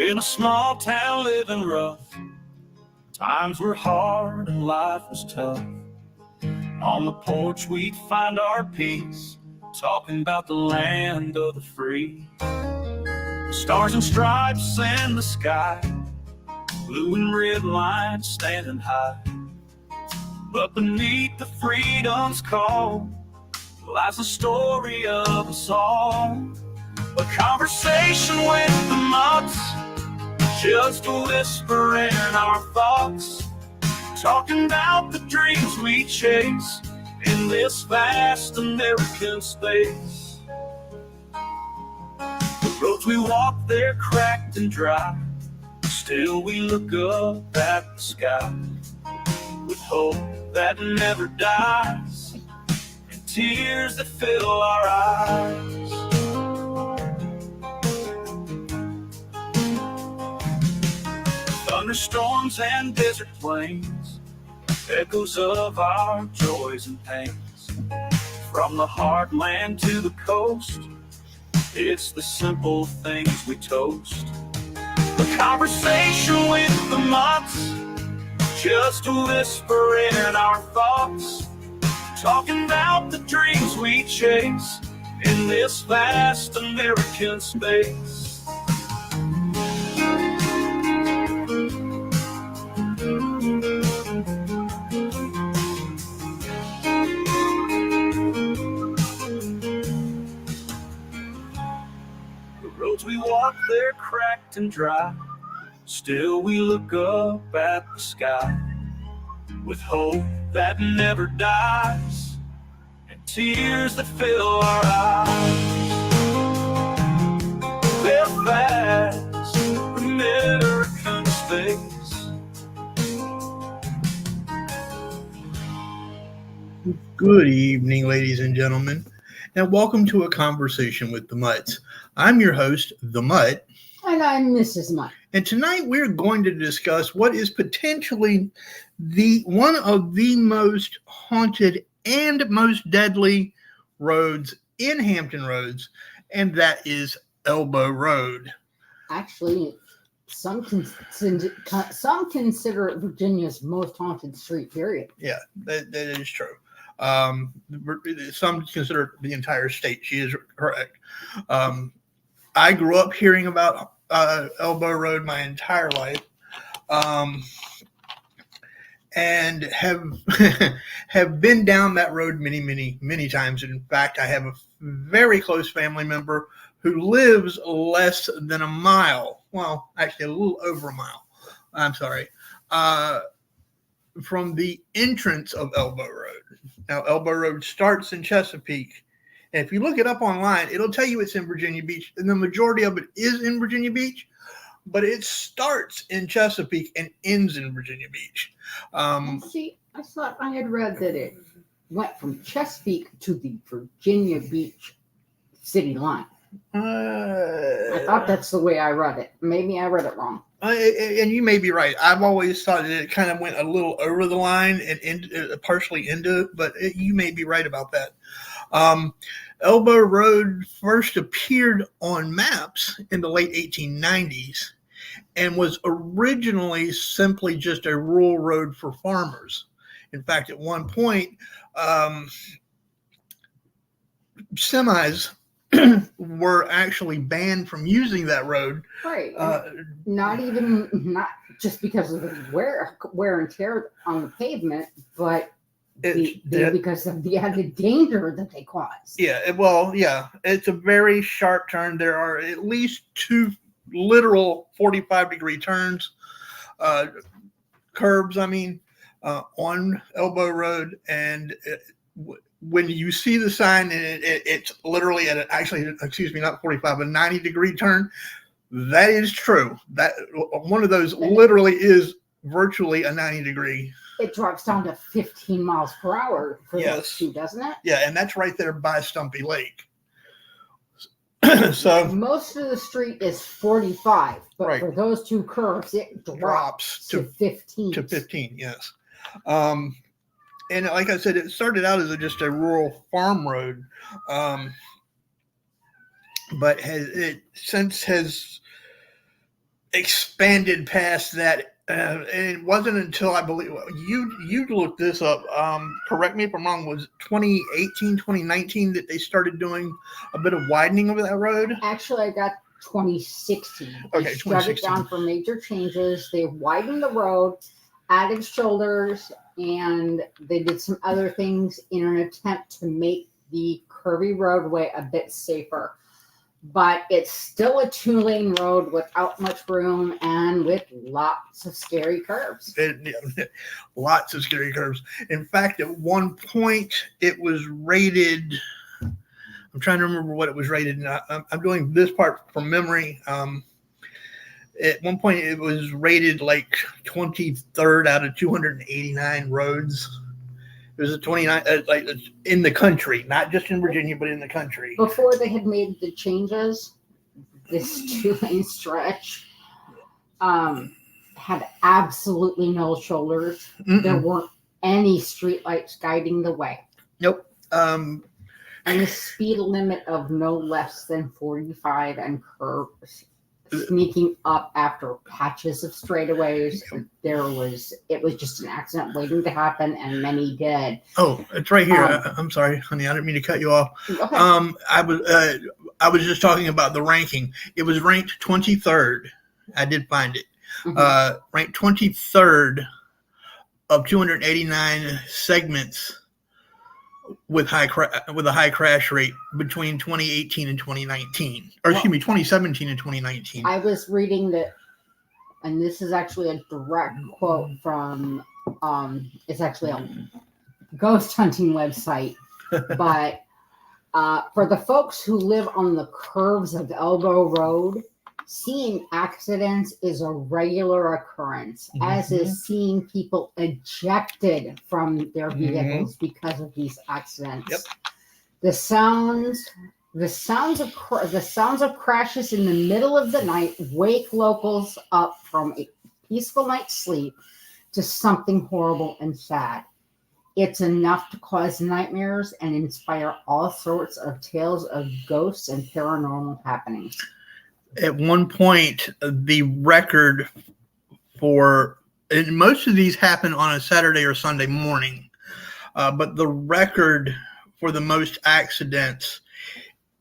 In a small town living rough, times were hard and life was tough. On the porch we'd find our peace, talking about the land of the free. Stars and stripes in the sky, blue and red lines standing high. But beneath the freedom's call lies the story of us all. A conversation with the mutts, just a whisper in our thoughts, talking about the dreams we chase in this vast American space. The roads we walk, they're cracked and dry, still we look up at the sky with hope that never dies and tears that fill our eyes. Thunderstorms and desert plains, echoes of our joys and pains. From the heartland to the coast, it's the simple things we toast. A conversation with the mutts, just a whisper in our thoughts, talking about the dreams we chase in this vast American space. Roads we walk, they're cracked and dry, still we look up at the sky with hope that never dies and tears that fill our eyes. Belfast, American space. Good evening, ladies and gentlemen, and welcome to A Conversation with the Mutts. I'm your host, The Mutt. And I'm Mrs. Mutt. And tonight we're going to discuss what is potentially one of the most haunted and most deadly roads in Hampton Roads, and that is Elbow Road. Actually, some consider it Virginia's most haunted street, period. Yeah, that is true. Some consider it the entire state. She is correct. I grew up hearing about Elbow Road my entire life, and have been down that road many times. In fact, I have a very close family member who lives less than a mile. Well, actually, a little over a mile. I'm sorry. From the entrance of Elbow Road. Now, Elbow Road starts in Chesapeake. And if you look it up online, it'll tell you it's in Virginia Beach. And the majority of it is in Virginia Beach. But it starts in Chesapeake and ends in Virginia Beach. See, I thought I had read that it went from Chesapeake to the Virginia Beach city line. I thought that's the way I read it. Maybe I read it wrong. And you may be right. I've always thought that it kind of went a little over the line and partially into it, but you may be right about that. Elbow Road first appeared on maps in the late 1890s and was originally simply just a rural road for farmers. In fact, at one point, semis were actually banned from using that road. Right. Not just because of the wear and tear on the pavement, but because of the added danger that they cause. Yeah. It's a very sharp turn. There are at least two literal 45-degree turns, curbs, on Elbow Road. And when you see the sign, it's literally at not 45, a 90-degree turn. That is true. That one of those literally is virtually a 90-degree. It drops down to 15 miles per hour for those two, doesn't it? Yeah, and that's right there by Stumpy Lake. So most of the street is 45, but right. For those two curves, it drops to 15. To 15, yes. And like I said, it started out as just a rural farm road, but has expanded past that. And it wasn't until I believe you looked this up. Correct me if I'm wrong. Was it 2018, 2019 that they started doing a bit of widening of that road? Actually, I got 2016. Okay, they shut it 2016. down for major changes. They widened the road, added shoulders, and they did some other things in an attempt to make the curvy roadway a bit safer. But it's still a 2-lane road without much room and with lots of scary curves. Lots of scary curves. In fact, at one point, it was rated. I'm trying to remember what it was rated. I'm doing this part from memory. At one point, it was rated like 23rd out of 289 roads. It was a 29, like in the country, not just in Virginia, but in the country. Before they had made the changes, this 2-lane stretch had absolutely no shoulders. Mm-mm. There weren't any streetlights guiding the way. Nope. And a speed limit of no less than 45 and curves. Sneaking up after patches of straightaways, it was just an accident waiting to happen, and many did. Oh, it's right here. I'm sorry, honey. I didn't mean to cut you off. Okay. I was just talking about the ranking. It was ranked 23rd. I did find it. Mm-hmm. Ranked 23rd of 289 segments with a high crash rate between 2018 and 2019, or excuse me, 2017 and 2019. I was reading that, and this is actually a direct quote from it's actually a ghost hunting website, but for the folks who live on the curves of Elbow Road, seeing accidents is a regular occurrence, as is seeing people ejected from their vehicles because of these accidents. Yep. The sounds of crashes in the middle of the night wake locals up from a peaceful night's sleep to something horrible and sad. It's enough to cause nightmares and inspire all sorts of tales of ghosts and paranormal happenings. At one point, the record for, and most of these happen on a Saturday or Sunday morning, but the record for the most accidents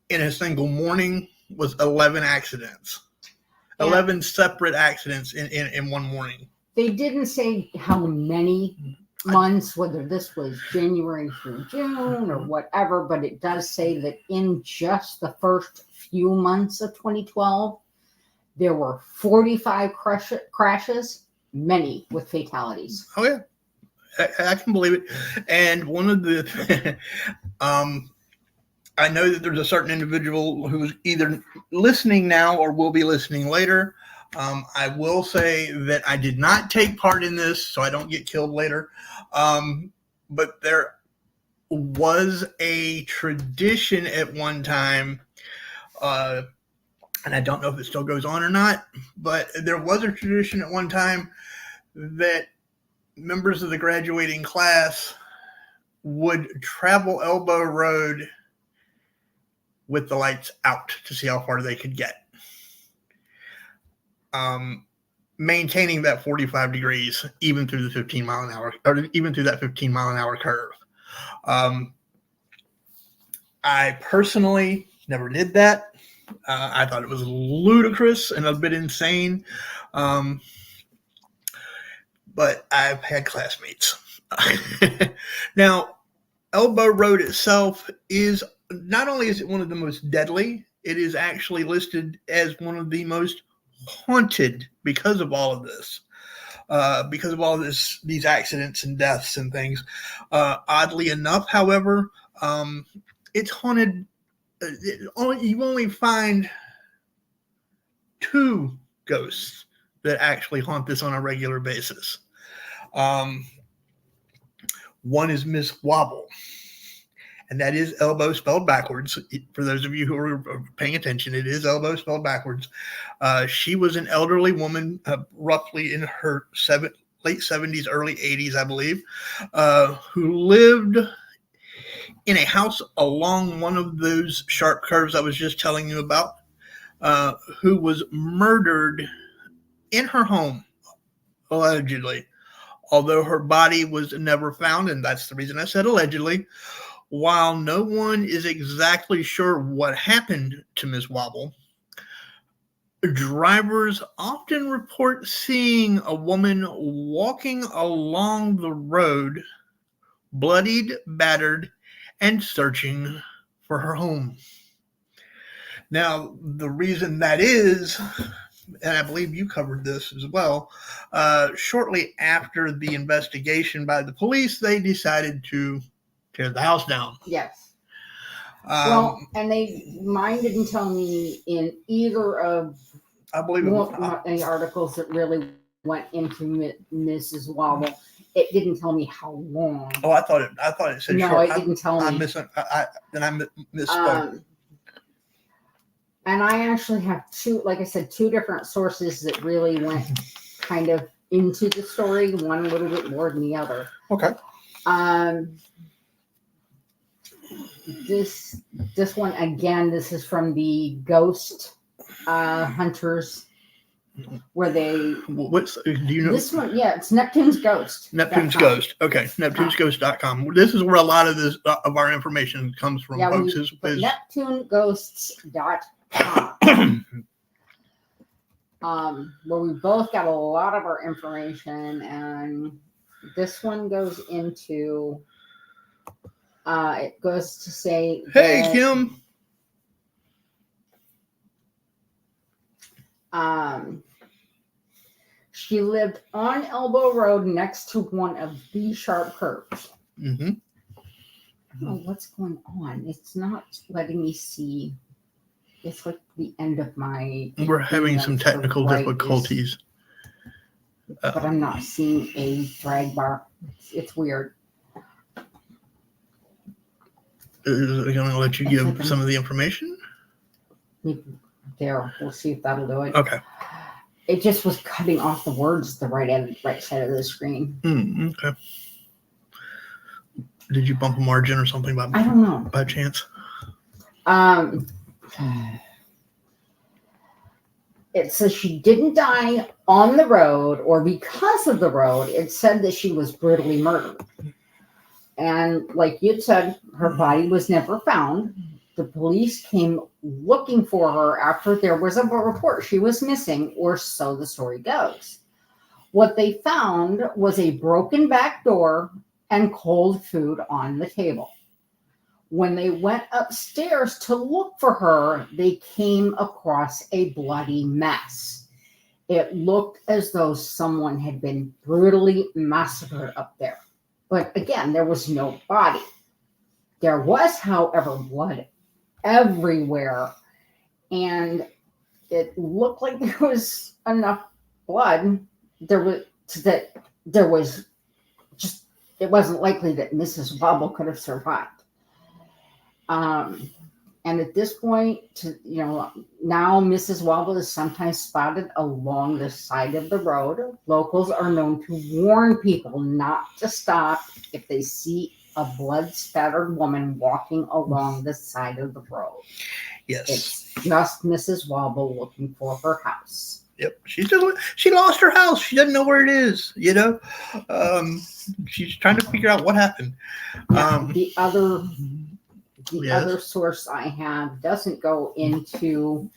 in a single morning was 11 accidents. Yeah. 11 separate accidents in one morning. They didn't say how many months, whether this was January through June or whatever, but it does say that in just the first few months of 2012, there were 45 crashes, many with fatalities. Oh yeah, I can believe it. And one of the, I know that there's a certain individual who's either listening now or will be listening later. I will say that I did not take part in this, so I don't get killed later. But there was a tradition at one time, and I don't know if it still goes on or not, but there was a tradition at one time that members of the graduating class would travel Elbow Road with the lights out to see how far they could get. Maintaining that 45 degrees even through the 15 mile an hour, or even through that 15 mile an hour curve. I personally never did that. I thought it was ludicrous and a bit insane. But I've had classmates. Now, Elbow Road itself is, not only is it one of the most deadly, it is actually listed as one of the most haunted because of all of this. These accidents and deaths and things. Oddly enough, however, it's haunted. You only find 2 ghosts that actually haunt this on a regular basis. One is Miss Wobble, and that is Elbow spelled backwards. For those of you who are paying attention, it is Elbow spelled backwards. She was an elderly woman, roughly in her late 70s, early 80s, I believe, who lived in a house along one of those sharp curves I was just telling you about, who was murdered in her home, allegedly. Although her body was never found, and that's the reason I said allegedly. While no one is exactly sure what happened to Ms. Wobble, drivers often report seeing a woman walking along the road, bloodied, battered, and searching for her home. Now, the reason that is, and I believe you covered this as well, shortly after the investigation by the police, they decided to tear the house down. Yes. And mine didn't tell me in either of I believe any articles that really went into Mrs. Wobble. It didn't tell me how long. Oh, I thought it said no, short. No, it didn't tell me. I misspoke. And I actually have two different sources that really went kind of into the story, one a little bit more than the other. Okay. This one, again, this is from the Ghost Hunters, where they... do you know? This one, yeah, it's Neptune's Ghost. Neptune's Ghost. Okay, neptunesghost.com. This is where a lot of this of our information comes from, folks. neptuneghosts.com. Where we both got a lot of our information, and this one goes into... it goes to say... Hey, Kim! She lived on Elbow Road next to one of the sharp curves. Mm-hmm. I don't know what's going on. It's not letting me see. It's like the end of my... We're having some technical difficulties. But I'm not seeing a drag bar. It's weird. Is it going to let you give some of the information? There, we'll see if that'll do it. Okay. It just was cutting off the words the right side of the screen. Okay. Did you bump a margin or something I don't know. By chance? It says she didn't die on the road or because of the road. It said that she was brutally murdered. And like you said, her body was never found. The police came looking for her after there was a report she was missing, or so the story goes. What they found was a broken back door and cold food on the table. When they went upstairs to look for her, they came across a bloody mess. It looked as though someone had been brutally massacred up there. But again, there was no body. There was, however, blood everywhere. And it looked like there was enough blood. It wasn't likely that Mrs. Wobble could have survived. And at this point, now Mrs. Wobble is sometimes spotted along the side of the road. Locals are known to warn people not to stop if they see a blood-spattered woman walking along the side of the road. Yes. It's just Mrs. Wobble looking for her house. Yep. She lost her house. She doesn't know where it is, She's trying to figure out what happened. The other source I have doesn't go into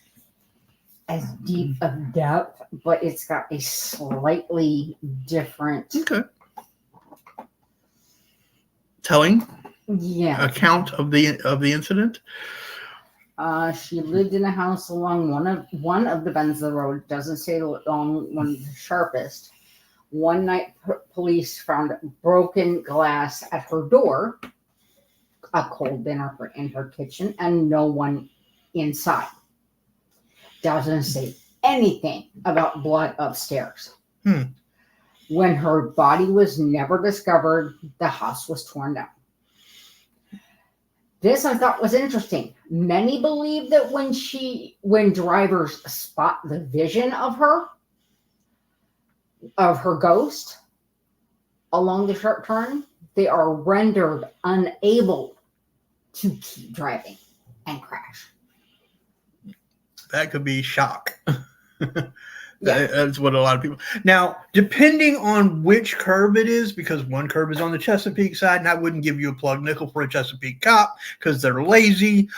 as deep of depth, but it's got a slightly different telling account of the incident. She lived in a house along one of the bends of the road. Doesn't say along one of the sharpest. One night, police found broken glass at her door, a cold dinner in her kitchen, and no one inside. Doesn't say anything about blood upstairs. When her body was never discovered, the house was torn down. This I thought was interesting. Many believe that when drivers spot the vision of her ghost along the sharp turn, they are rendered unable to keep driving and crash. That could be shock. Yeah. That's what a lot of people. Now, depending on which curb it is, because one curb is on the Chesapeake side, and I wouldn't give you a plug nickel for a Chesapeake cop because they're lazy,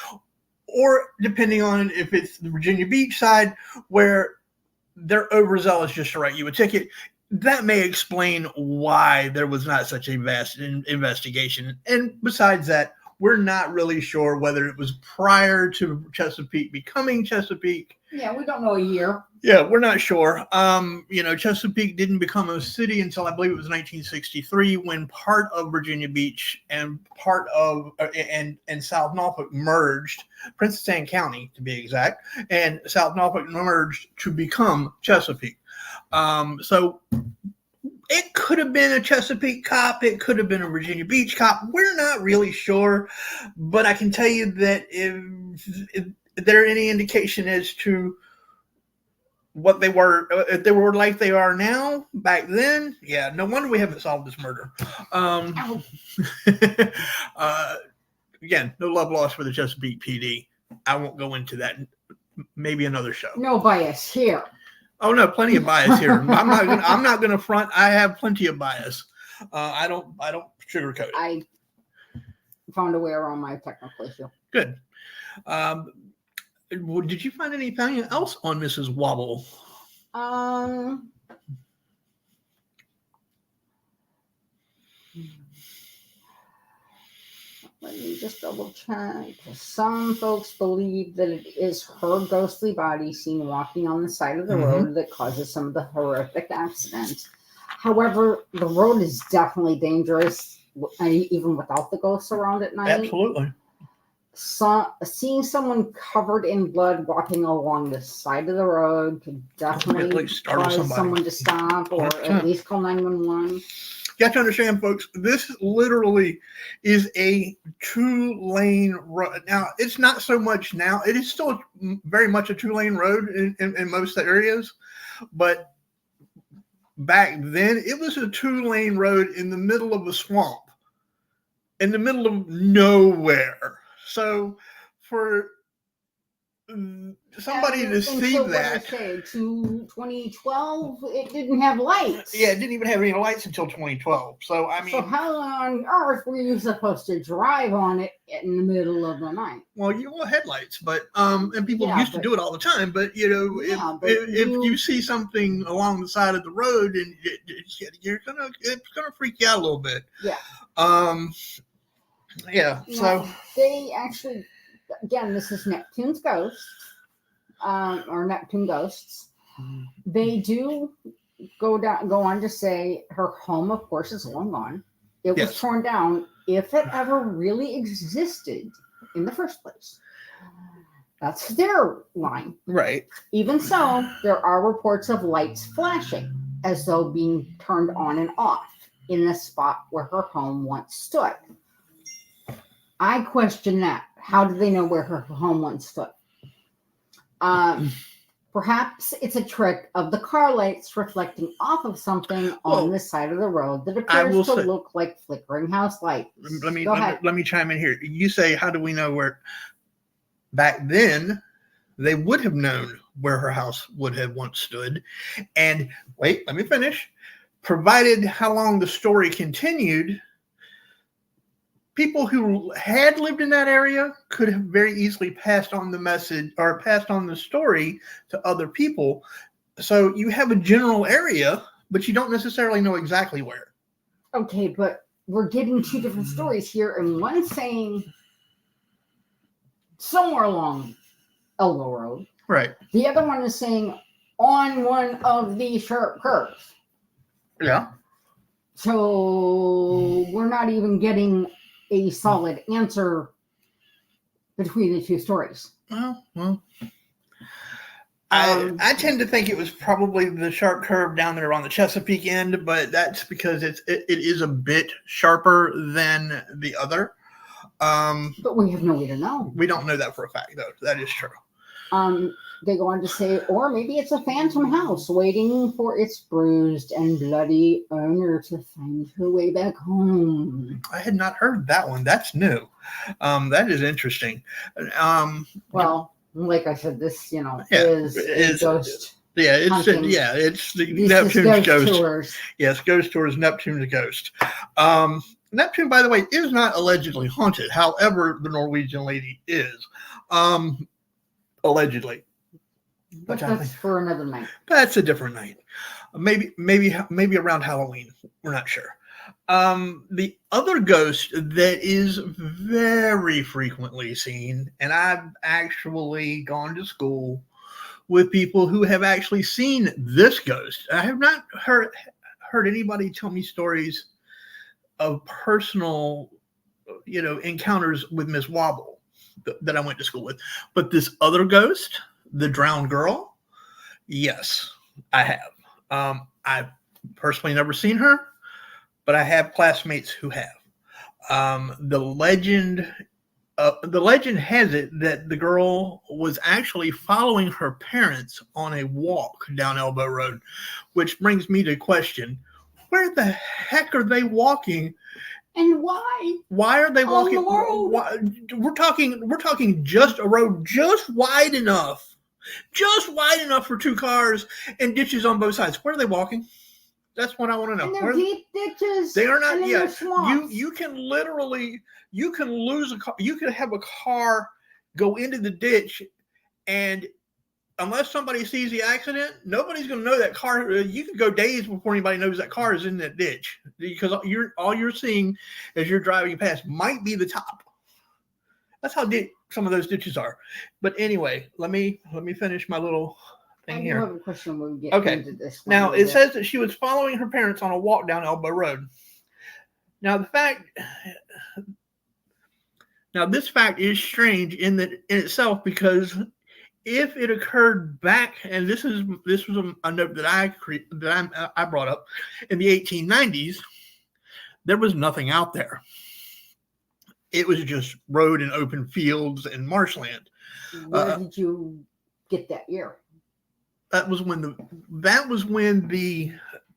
or depending on if it's the Virginia Beach side where they're overzealous just to write you a ticket. That may explain why there was not such a vast investigation. And besides that, we're not really sure whether it was prior to Chesapeake becoming Chesapeake. Yeah, we don't know a year. Yeah, we're not sure. Chesapeake didn't become a city until I believe it was 1963, when part of Virginia Beach and part of and South Norfolk merged, Princess Anne County to be exact, and South Norfolk merged to become Chesapeake. So it could have been a Chesapeake cop. It could have been a Virginia Beach cop. We're not really sure, but I can tell you that if there any indication as to what they were, if they were like they are now back then, yeah, no wonder we haven't solved this murder. Again, no love lost for the Chesapeake PD. I won't go into that. Maybe another show. No bias here. Oh no, plenty of bias here. I'm not gonna front. I have plenty of bias. I don't sugarcoat it. I found a way around my technical issue. Good. Did you find anything else on Mrs. Wobble? Let me just double check. Some folks believe that it is her ghostly body seen walking on the side of the road that causes some of the horrific accidents. However, the road is definitely dangerous, even without the ghosts around at night. Absolutely. Seeing someone covered in blood walking along the side of the road could definitely cause someone to stop or at least call 911. You have to understand, folks, this literally is a 2-lane road. Now, it's not so much now. It is still very much a 2-lane road in most areas. But back then, it was a 2-lane road in the middle of a swamp, in the middle of nowhere. So for somebody to see that. 2012, it didn't have lights. Yeah, it didn't even have any lights until 2012. So, I mean. So how on earth were you supposed to drive on it in the middle of the night? Well, you want headlights, but, and people used to do it all the time, but, if you see something along the side of the road and it's going to freak you out a little bit. Yeah. Yeah, so. They actually. Again, this is Neptune's ghost, or Neptune ghosts. They do go on to say her home, of course, is long gone. It was torn down, if it ever really existed in the first place. That's their line. Right. Even so, there are reports of lights flashing as though being turned on and off in the spot where her home once stood. I question that. How do they know where her home once stood? Perhaps it's a trick of the car lights reflecting off of something on the side of the road that appears to look like flickering house lights. Let me chime in here. You say, how do we know where? Back then, they would have known where her house would have once stood. And wait, let me finish. Provided how long the story continued, people who had lived in that area could have very easily passed on the message or passed on the story to other people. So you have a general area, but you don't necessarily know exactly where. Okay, but we're getting two different stories here, and one saying somewhere along Elbow Road. Right. The other one is saying on one of the sharp curves. Yeah. So we're not even getting a solid answer between the two stories. Well, I tend to think it was probably the sharp curve down there on the Chesapeake end, but that's because it is a bit sharper than the other. But we have no way to know. We don't know that for a fact, though. That is true. They go on to say, or maybe it's a phantom house waiting for its bruised and bloody owner to find her way back home. I had not heard that one. That's new. That is interesting. Well, like I said, this, is a ghost Yeah, it's hunting. it's the This is Neptune's ghost. tours. Yes, ghost tours. Neptune's ghost. Neptune, by the way, is not allegedly haunted. However, the Norwegian lady is, allegedly. But that's for another night. That's a different night. Maybe around Halloween. We're not sure. The other ghost that is very frequently seen, and I've actually gone to school with people who have actually seen this ghost. I have not heard anybody tell me stories of personal, encounters with Miss Wobble that I went to school with. But this other ghost, the drowned girl, yes, I have. I've personally never seen her, but I have classmates who have. The legend has it that the girl was actually following her parents on a walk down Elbow Road, which brings me to question: where the heck are they walking? And why? Why are they walking? On the road. We're talking just a road, just wide enough for two cars and ditches on both sides. Where are they walking? That's what I want to know. And they're deep ditches. They are not. Yeah. You can literally lose a car. You can have a car go into the ditch, and unless somebody sees the accident, nobody's going to know that car. You can go days before anybody knows that car is in that ditch, because all you're seeing as you're driving past might be the top. That's how deep some of those ditches are. But anyway, let me finish my little thing here. I have a question when we get into this. Now it says that she was following her parents on a walk down Elbow Road. Now this fact is strange in itself, because if it occurred back, and this was a note that I brought up in the 1890s, there was nothing out there. It was just road and open fields and marshland. Where did you get that year? That was when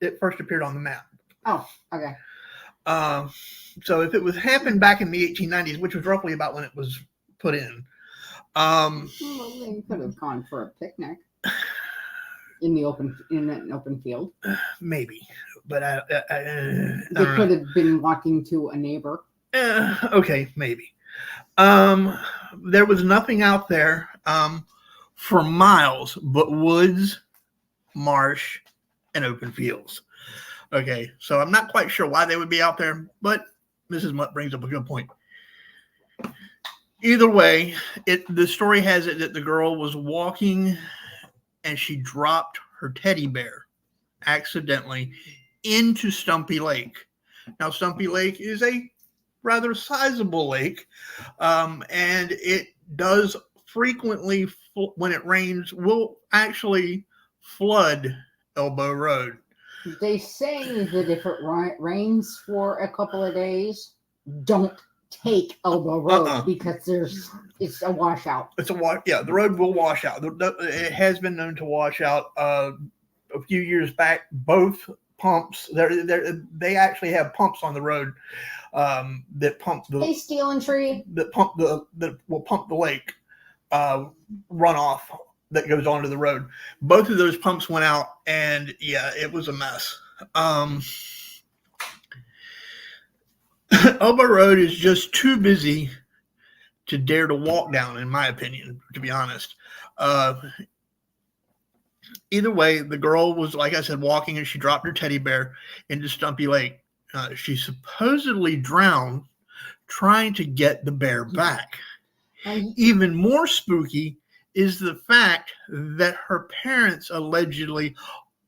it first appeared on the map. Oh, okay. So if it was happened back in the 1890s, which was roughly about when it was put in. Well, they could have gone for a picnic in an open field. Maybe, but they could have been walking to a neighbor. Okay, maybe. There was nothing out there for miles but woods, marsh, and open fields. Okay, so I'm not quite sure why they would be out there, but Mrs. Mutt brings up a good point. Either way, the story has it that the girl was walking and she dropped her teddy bear accidentally into Stumpy Lake. Now, Stumpy Lake is a rather sizable lake, and it does frequently, when it rains, will actually flood Elbow Road. They say that if it rains for a couple of days, don't take Elbow Road because it's a washout. The road will wash out. It has been known to wash out. A few years back, both pumps they actually have pumps on the road that pump the Hey, Steel and Tree that will pump the lake runoff that goes onto the road. Both of those pumps went out, and yeah, it was a mess. Elbow Road is just too busy to dare to walk down, in my opinion, to be honest. Either way, the girl was, like I said, walking, and she dropped her teddy bear into Stumpy Lake. She supposedly drowned trying to get the bear back. Even more spooky is the fact that her parents allegedly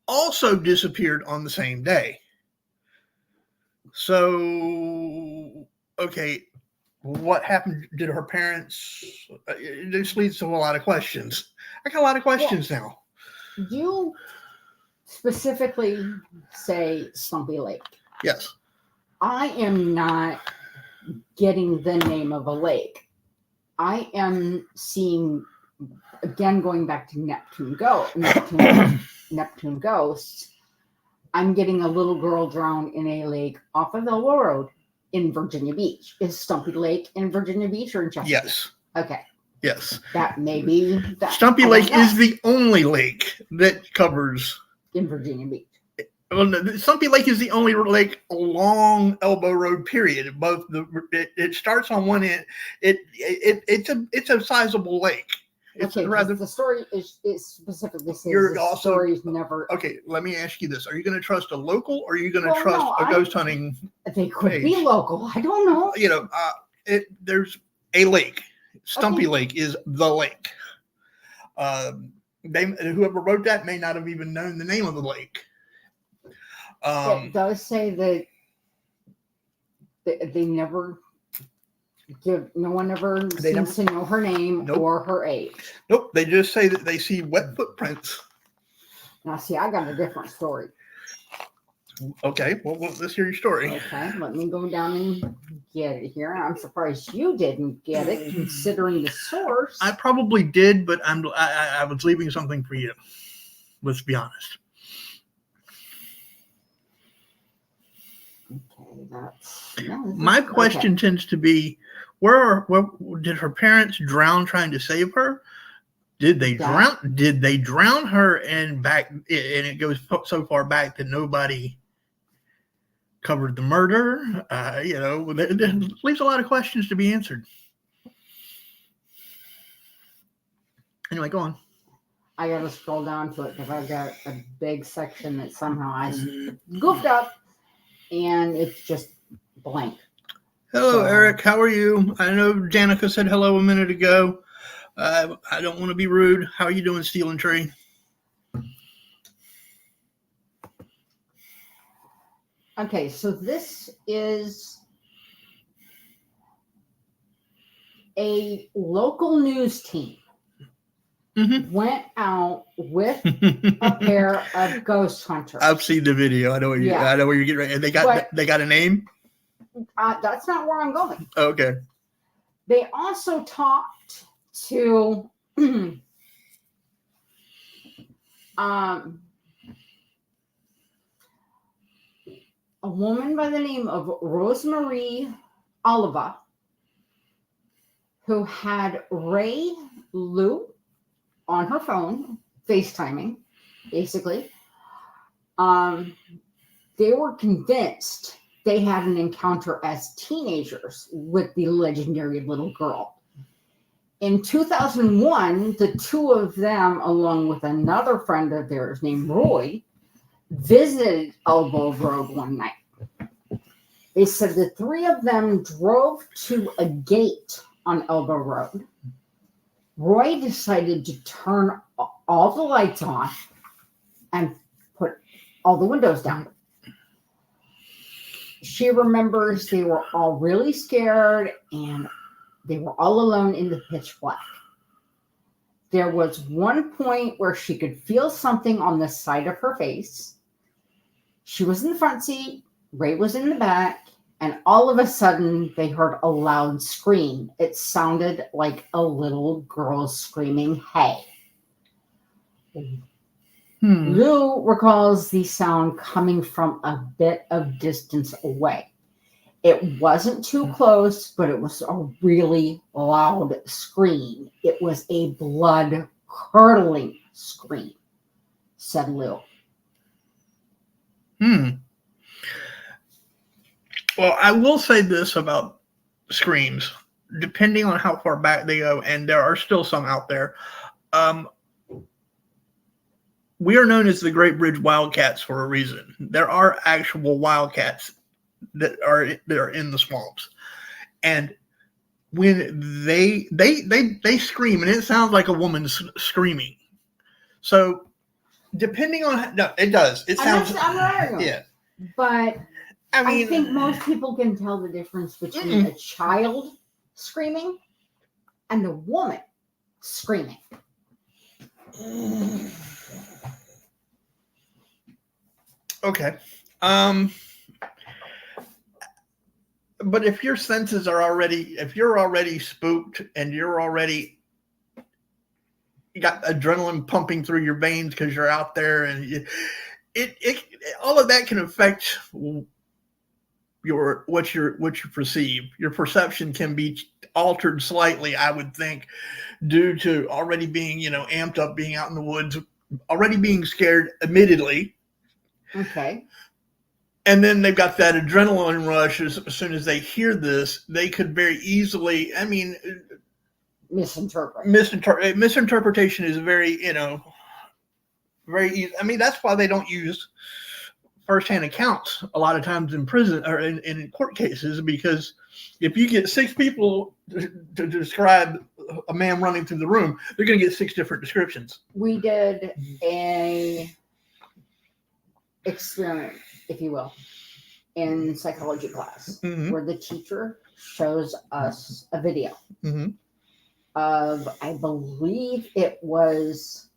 also disappeared on the same day. So, okay, what happened? Did her parents? This leads to a lot of questions. I got a lot of questions now. You specifically say Stumpy Lake. Yes. I am not getting the name of a lake. I am seeing, again, going back to Neptune Ghosts, I'm getting a little girl drowned in a lake off of Elbow Road in Virginia Beach. Is Stumpy Lake in Virginia Beach or in Chesapeake? Yes. Okay. Yes. That may be that. Stumpy Lake is the only lake that covers in Virginia Beach. Well, no, Stumpy Lake is the only lake along Elbow Road. Period. It starts on one end. It's a sizable lake. It's okay, rather. The story is specifically says You're the also- story's never. Okay, let me ask you this: are you going to trust a local, or are you going to Well, trust no, a ghost hunting? They could page? be local. I don't know. You know, there's a lake. Stumpy Lake is the lake. Whoever wrote that may not have even known the name of the lake. It does say that they never give. No one ever seems to know her name or her age. Nope. They just say that they see wet footprints. Now, see, I got a different story. Okay. Well, let's hear your story. Okay, let me go down and get it here. I'm surprised you didn't get it, considering the source. I probably did, but I was leaving something for you. Let's be honest. Okay, my question tends to be, where did her parents drown trying to save her? Did they drown? Did they drown her and it goes so far back that nobody covered the murder? It leaves a lot of questions to be answered. Anyway, go on. I gotta scroll down to it because I've got a big section that somehow I goofed up, and it's just blank. Hello, Eric. How are you? I know Danica said hello a minute ago. I don't want to be rude. How are you doing, Steel and Tree? Okay, so this is a local news team went out with a pair of ghost hunters. I've seen the video. I know where you're getting ready. And they got a name? That's not where I'm going. Okay. They also talked to a woman by the name of Rosemarie Oliva, who had Ray Lou on her phone, FaceTiming, basically. They were convinced they had an encounter as teenagers with the legendary little girl. In 2001, the two of them, along with another friend of theirs named Roy, visited Elbow Road one night. They said the three of them drove to a gate on Elbow Road. Roy decided to turn all the lights on and put all the windows down. She remembers they were all really scared and they were all alone in the pitch black. There was one point where she could feel something on the side of her face. She was in the front seat, Ray was in the back, and all of a sudden they heard a loud scream. It sounded like a little girl screaming, "Hey." Lou recalls the sound coming from a bit of distance away. It wasn't too close, but it was a really loud scream. It was a blood-curdling scream, said Lou. Well, I will say this about screams. Depending on how far back they go, and there are still some out there, we are known as the Great Bridge Wildcats for a reason. There are actual wildcats that are in the swamps, and when they scream, and it sounds like a woman's screaming. So, depending on it does. It sounds. I'm right. Yeah, but I mean, I think most people can tell the difference between a child screaming and a woman screaming. Okay. But if your senses are if you're already spooked and you got adrenaline pumping through your veins because you're out there, and all of that can affect what you perceive. Your perception can be altered slightly, I would think, due to already being, amped up, being out in the woods, already being scared, admittedly. Okay. And then they've got that adrenaline rush. As soon as they hear this, they could very easily, Misinterpret. Misinterpretation is very, very easy. I mean, that's why they don't use firsthand accounts a lot of times in prison or in court cases, because if you get 6 people to describe a man running through the room, they're going to get 6 different descriptions. We did a experiment, if you will, in psychology class, where the teacher shows us a video of, I believe it was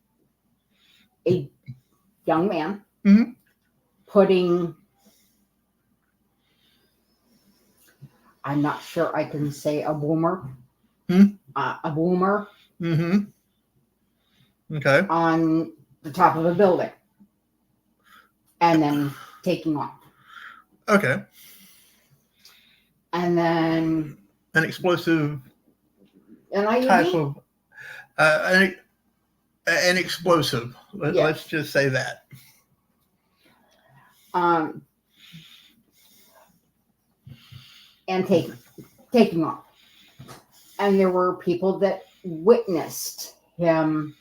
a young man putting, I'm not sure I can say a boomer, a boomer Okay. on the top of a building and then taking off. Okay. And then An explosive an IUD? type of an explosive. Let's just say that. And taking off. And there were people that witnessed him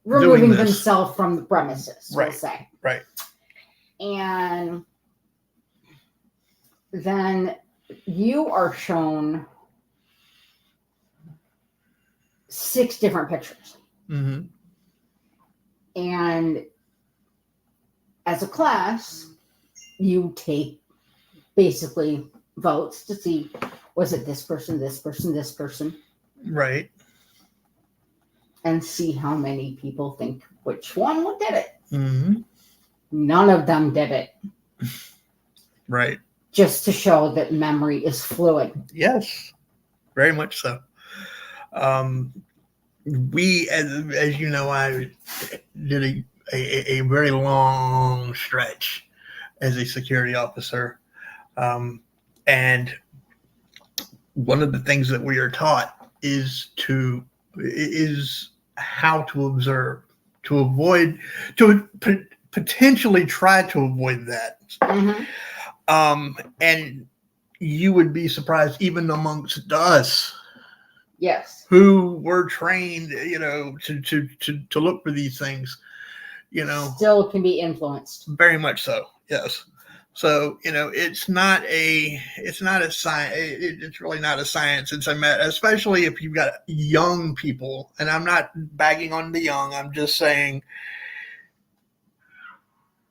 removing himself from the premises, we'll say. Right. And then you are shown 6 different pictures. And as a class, you take basically votes to see, was it this person, this person, this person? Right. And see how many people think which one did it. None of them did it. Right. Just to show that memory is fluid. Yes, very much so. We, as you know, I did a very long stretch as a security officer. And one of the things that we are taught is how to observe, to avoid, to potentially try to avoid that. And you would be surprised, even amongst us, yes, who were trained, to look for these things, still can be influenced. Very much so. Yes. So, it's not a science. It's really not a science. It's especially if you've got young people, and I'm not bagging on the young. I'm just saying,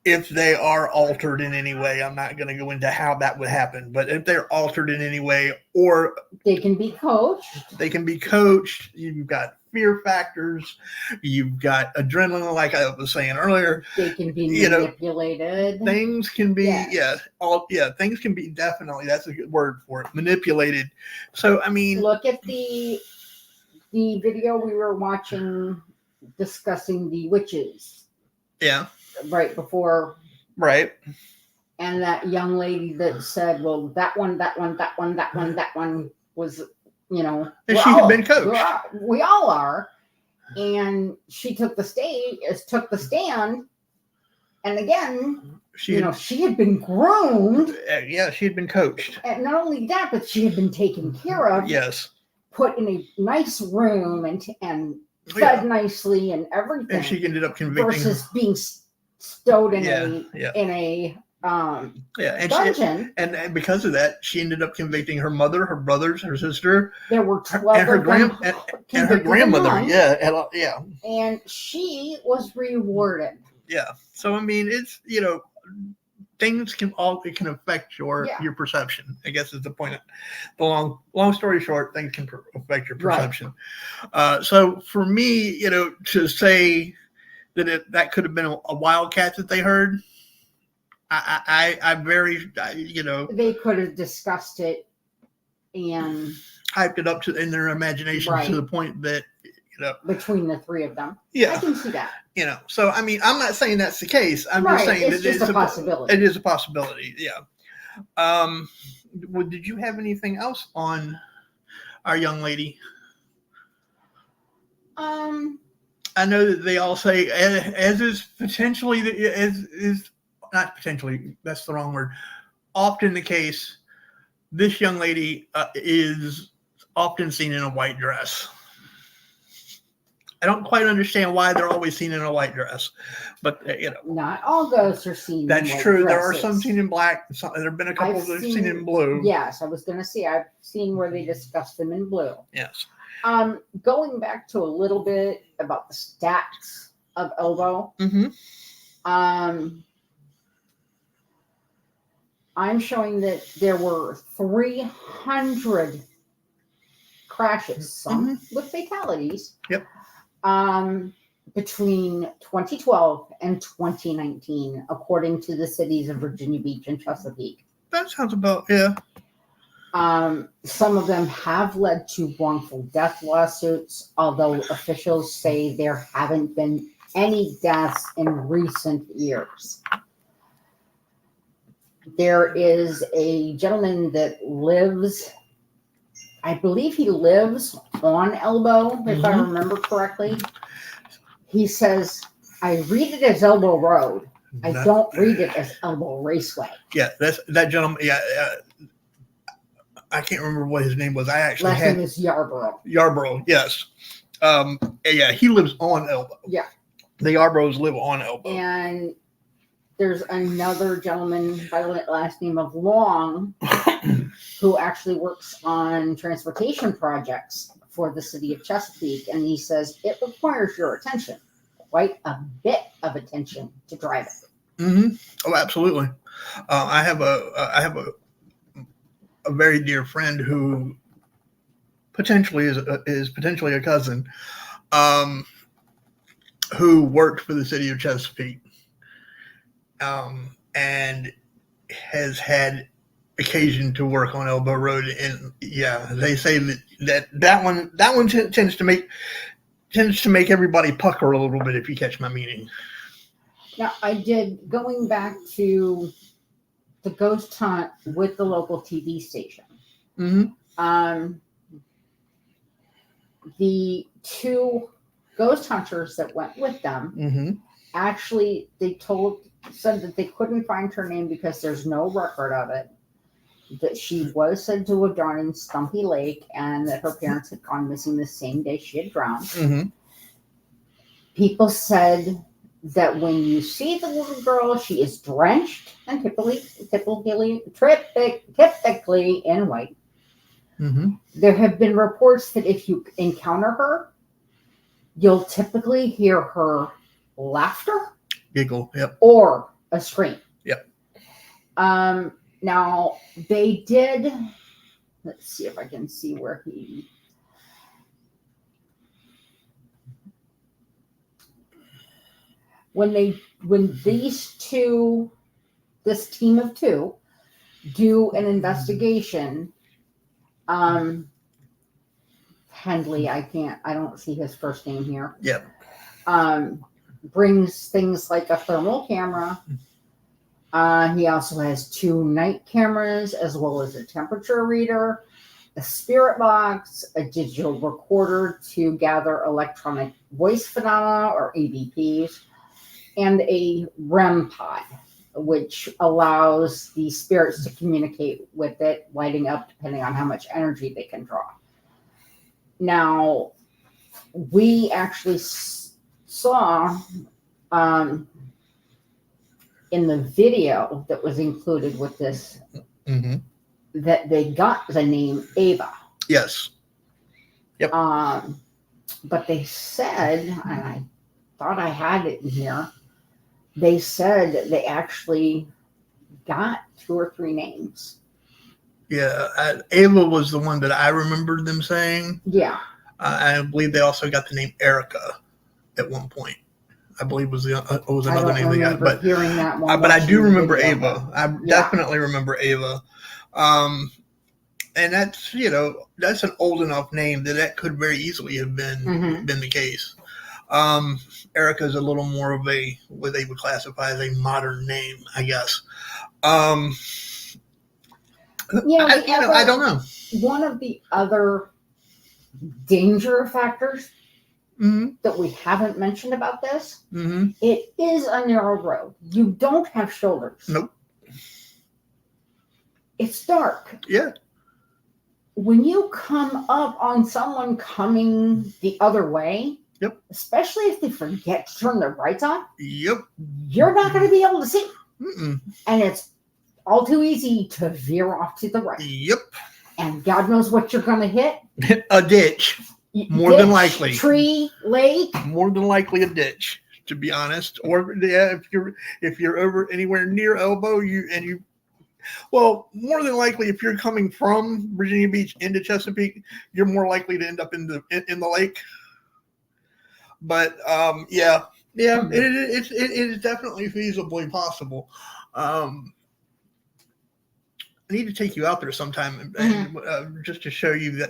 if they are altered in any way, I'm not going to go into how that would happen, but if they're altered in any way, or they can be coached. You've got fear factors. You've got adrenaline, like I was saying earlier. They can be manipulated. Things can be, things can be, definitely, that's a good word for it, manipulated. So, I mean, look at the video we were watching discussing the witches. Yeah. Right before. Right. And that young lady that said, well, that one was, and she had been coached. We all are. And she took the stand. And again, she had been groomed. Yeah, she had been coached. And not only that, but she had been taken care of. Yes. Put in a nice room and fed nicely and everything. And she ended up convicting versus being stowed in a dungeon. And because of that, she ended up convicting her mother, her brothers, her sister. There were 12 and her grandmother. And she was rewarded. Yeah. So I mean, it's things can affect your perception, I guess is the point. The long story short, things can affect your perception. Right. So for me, to say that could have been a wildcat that they heard, they could have discussed it and hyped it up in their imagination to the point that between the 3 of them. Yeah, I can see that. So I mean, I'm not saying that's the case. I'm just saying it's just a possibility. It is a possibility. Yeah. Did you have anything else on our young lady? I know that they all say, as is potentially, is not potentially, that's the wrong word, often the case, this young lady is often seen in a white dress. I don't quite understand why they're always seen in a white dress, but not all ghosts are seen. That's in white true. Dresses. There are some seen in black. There have been a couple that have seen in blue. Yes, I was going to say I've seen where they discuss them in blue. Yes. Going back to a little bit about the stats of elbow. Mm-hmm. I'm showing that there were 300 crashes, some with fatalities. Yep. Between 2012 and 2019, according to the cities of Virginia Beach and Chesapeake. That sounds about, yeah. Some of them have led to wrongful death lawsuits, although officials say there haven't been any deaths in recent years. There is a gentleman that lives, I believe he lives on Elbow, if I remember correctly. He says, I read it as Elbow Road. I don't read it as Elbow Raceway. Yeah, that gentleman. Yeah, I can't remember what his name was. Last name is Yarborough. Yarborough, yes. Yeah, he lives on Elbow. Yeah, the Yarboroughs live on Elbow. And there's another gentleman by the last name of Long who actually works on transportation projects for the city of Chesapeake, and he says it requires your attention, quite a bit of attention, to drive it. Mm-hmm. Oh, absolutely. I have a very dear friend who potentially is potentially a cousin, who worked for the city of Chesapeake, and has had occasion to work on Elbow Road, and yeah, they say that one tends to make everybody pucker a little bit, if you catch my meaning. Now, I did, going back to the ghost hunt with the local TV station. Mm-hmm. The two ghost hunters that went with them, actually, said that they couldn't find her name because there's no record of it. That she was said to have drowned in Stumpy Lake, and that her parents had gone missing the same day she had drowned. Mm-hmm. People said that when you see the little girl, she is drenched and typically in white. Mm-hmm. There have been reports that if you encounter her, you'll typically hear her laughter, giggle, yep, or a scream. Yep. Now they did. Let's see if I can see where he. When this team of two, do an investigation, Hendley, I don't see his first name here. Yep. Brings things like a thermal camera. He also has 2 night cameras, as well as a temperature reader, a spirit box, a digital recorder to gather electronic voice phenomena, or EVPs, and a REM pod, which allows the spirits to communicate with it, lighting up depending on how much energy they can draw. Now, we actually saw in the video that was included with this, that they got the name Ava. Yes. Yep. But they said, and I thought I had it in here, they said they actually got 2 or 3 names. Yeah, Ava was the one that I remembered them saying. Yeah. I believe they also got the name Erica at one point. I believe was another name they got, but hearing that one. But I do remember Ava. I definitely remember Ava, and that's that's an old enough name that could very easily have been the case. Erica is a little more of what they would classify as a modern name, I guess. I don't know. One of the other danger factors Mm-hmm. that we haven't mentioned about this. Mm-hmm. It is a narrow road. You don't have shoulders. Nope. It's dark. Yeah. When you come up on someone coming the other way, Yep. especially if they forget to turn their lights on, Yep. you're not going to be able to see. Mm-mm. And it's all too easy to veer off to the right. Yep. And God knows what you're going to hit. A ditch. More than likely. Tree, lake. More than likely a ditch, to be honest. Or yeah, if you're over anywhere near Elbow, well, more than likely, if you're coming from Virginia Beach into Chesapeake, you're more likely to end up in the lake. But yeah, it is definitely feasibly possible. I need to take you out there sometime and just to show you that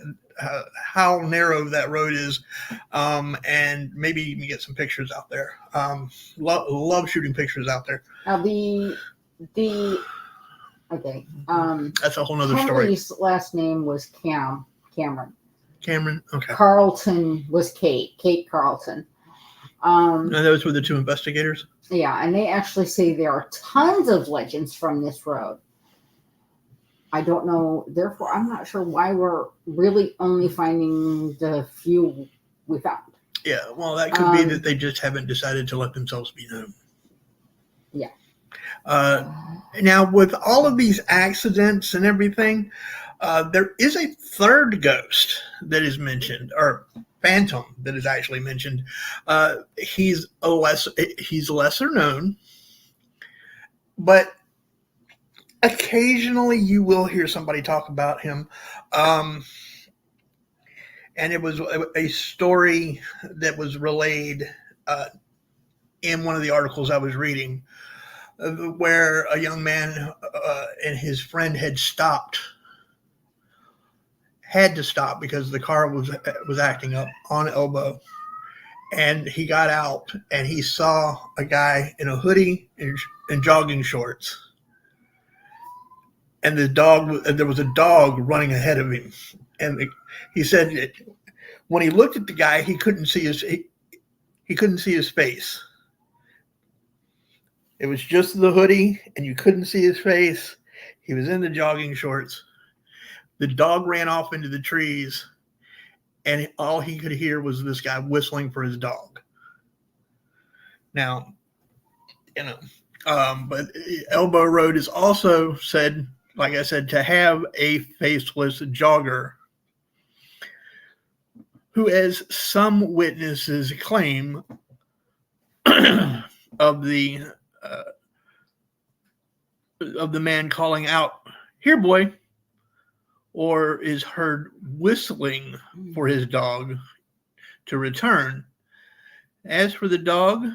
how narrow that road is, and maybe even get some pictures out there. Love shooting pictures out there. Now okay. That's a whole nother Henry's story. last name was Cameron. Cameron, okay. Carlton was Kate Carlton. And those were the two investigators? Yeah, and they actually say there are tons of legends from this road. I don't know, therefore I'm not sure why we're really only finding the few we found. Yeah, well, that could be that they just haven't decided to let themselves be known. Yeah. Now, with all of these accidents and everything, there is a third ghost that is mentioned, or phantom that is actually mentioned. He's lesser known, but occasionally you will hear somebody talk about him. And it was a story that was relayed in one of the articles I was reading, where a young man and his friend had to stop because the car was acting up on Elbow, and he got out and he saw a guy in a hoodie and jogging shorts, and there was a dog running ahead of him, and he said when he looked at the guy, he couldn't see his face. It was just the hoodie, and you couldn't see his face. He was in the jogging shorts. The dog ran off into the trees, and all he could hear was this guy whistling for his dog. Now, but Elbow Road is also said, like I said, to have a faceless jogger who, as some witnesses claim, of the man calling out, "Here, boy," or is heard whistling for his dog to return. As for the dog,